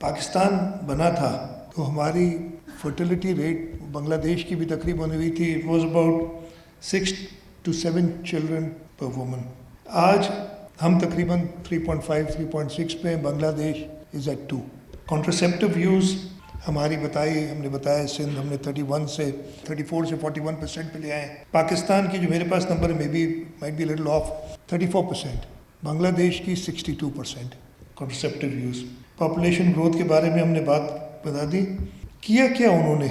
پاکستان بنا تھا تو ہماری فرٹیلیٹی ریٹ بنگلہ دیش کی بھی تقریباً ہوئی تھی. It was about 6 to 7 children per woman. آج ہم تقریباً 3.5 3.6 پہ ہیں. بنگلہ دیش از ایٹ 2. کانٹرسیپٹیو یوز ہماری ہم نے بتایا سندھ ہم نے 31 سے 34 سے 41% پہ لے آئے ہیں. پاکستان کی جو میرے پاس نمبر ہے مائٹ بی لٹل آف 34%. بنگلہ دیش کی 62% کانٹرسیپٹیو یوز. پاپولیشن گروتھ کے بارے میں ہم نے بات بتا دی. کیا انہوں نے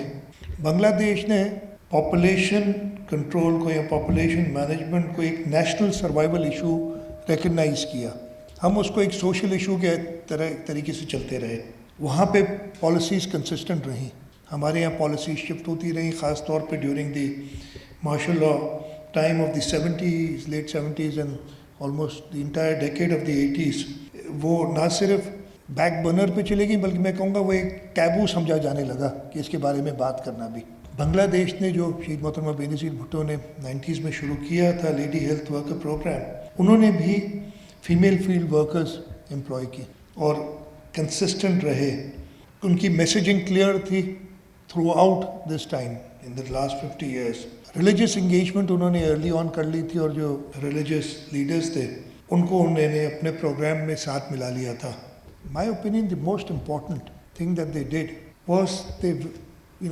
بنگلہ دیش نے پاپولیشن کنٹرول کو یا پاپولیشن مینجمنٹ کو ایک نیشنل سروائیول ایشو ریکگنائز کیا. ہم اس کو ایک سوشل ایشو کے طریقے سے چلتے رہے. وہاں پہ پالیسیز کنسسٹنٹ رہیں. ہمارے یہاں پالیسیز شفٹ ہوتی رہیں, خاص طور پہ during the martial law time of the 70s, late 70s and almost the entire decade of the 80s. وہ نہ صرف بیک برنر پہ چلے گئی بلکہ میں کہوں گا وہ ایک ٹیبو سمجھا جانے لگا کہ اس کے بارے میں بات کرنا بھی. بنگلہ دیش نے جو شہید محترمہ بے نظیر بھٹو نے 90s میں شروع کیا تھا لیڈی ہیلتھ ورکر پروگرام, انہوں نے بھی فیمیل فیلڈ ورکرز امپلائی کی اور کنسسٹنٹ رہے. ان کی میسیجنگ کلیئر تھی through out this time in the last 50 years. Religious engagement انہوں نے ارلی آن کر لی تھی اور جو ریلیجیس لیڈرز تھے ان کو انہوں نے اپنے پروگرام میں ساتھ ملا لیا تھا. My opinion, the most important thing that they did was they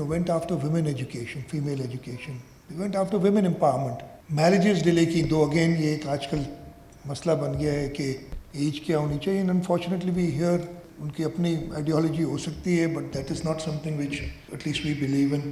went after women education, female education. They went after women empowerment. Marriages delay کی دو اگین یہ ایک آج کل مسئلہ بن گیا ہے کہ ایج کیا ہونی چاہیے. And unfortunately we hear ان کی اپنی آئیڈیالوجی ہو سکتی ہے but that is not something which at least we believe in.